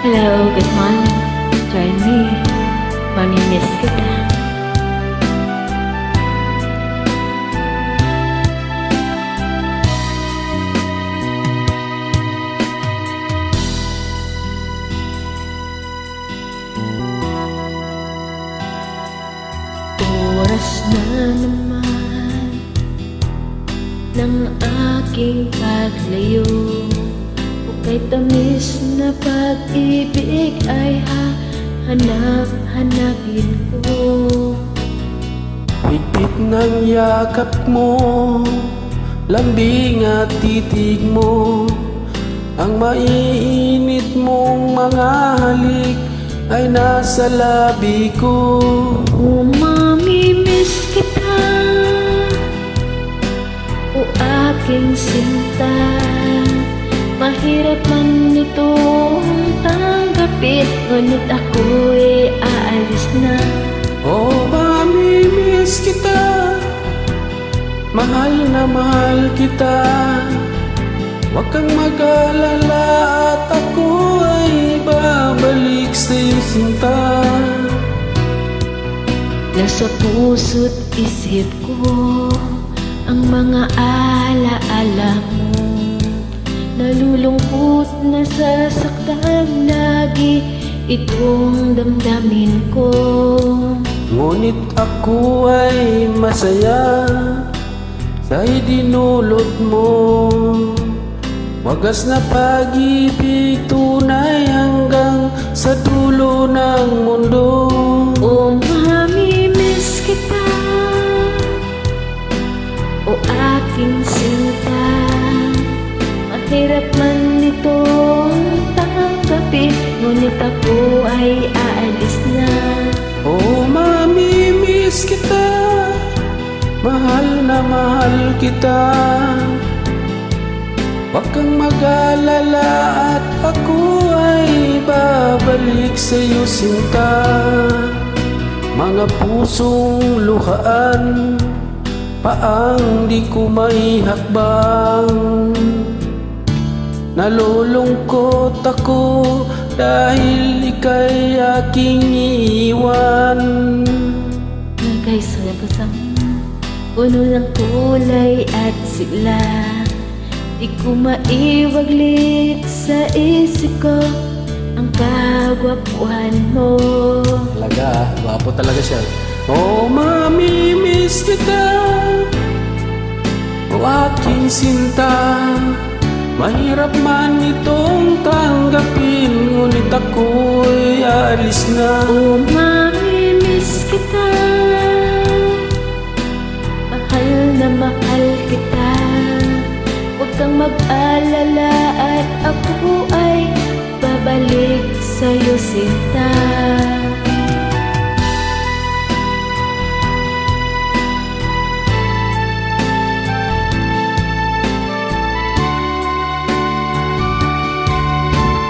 Hello, good morning. Join me. Mamimiss kita. Oras na naman ng aking paglayo. Kay tamis na pag-ibig ay hanap-hanapin ko. Higpit ng yakap mo, lambing at titig mo, ang maiinit mong mga halik ay nasa labi ko. Oh, mamimiss kita, o aking sinta. Mahirap man itong tanggapin, ngunit ako'y aalis na. Oh, mamimiss kita, mahal na mahal kita. Huwag kang mag-alala at ako ay babalik sa'yo, sinta. Nasa puso't isip ko ang mga alaala mo. Nalulungkot na sasaktan lagi itong damdamin ko. Ngunit ako ay masaya sa idinulot mo. Wagas na pag-ibig, tunay hanggang sa dulo ng mundo. Oh, mamimiss kita, o aking sinta. Mahirap man itong tanggapin, ngunit ako ay aalis na. Oh, mamimiss kita, mahal na mahal kita. Huwag kang mag-alala at ako ay babalik sa'yo, sinta. Mga pusong luhaan, paang di ko maihakbang. Nalulungkot ako dahil ika'y aking iiwan. Nagkaisabasang puno ng kulay at sigla, di ko maiwaglit sa isip ko ang kagwapuhan mo. Talaga, gwapo talaga siya. Oh, mamimiss kita, o aking sinta. Mahirap man itong tanggapin, ngunit ako'y aalis na. Oh, mamimiss kita, mahal na mahal kita. Huwag kang mag-alala at ako ay babalik sa'yo, sinta.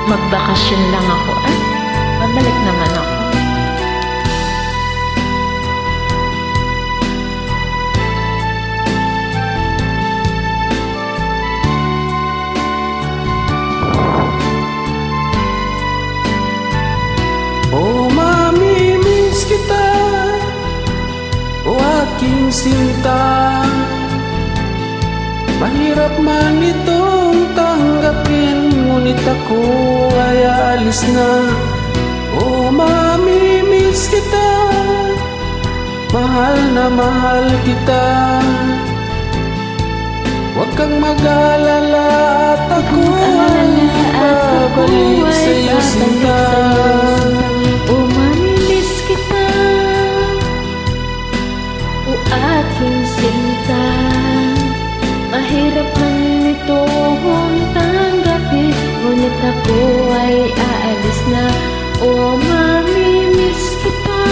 Magbakasyon lang ako at babalik naman ako. Oh, mamimiss kita, o aking sinta. Mahirap man itong tanggapin, ngunit ako ay aalis na. Oh, mamimiss kita, mahal na mahal kita. Huwag kang mag-alala at ako ay babalik sa'yo, sinta. Oh, mamimiss kita, o aking sinta. Mahirap man itong tanggapin, ngunit ako ay aalis na. Oh, mamimiss kita,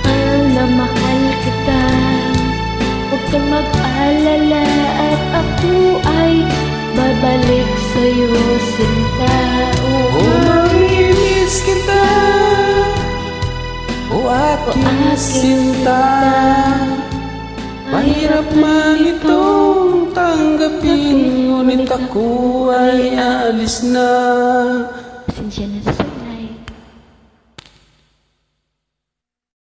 mahal na mahal kita. Huwag kang mag-alala at ako ay babalik sa'yo, sinta. Oh, mamimiss kita, o aking sinta. Mahirap man itong tanggapin, ngunit ako ay aalis na. Pasensya na sa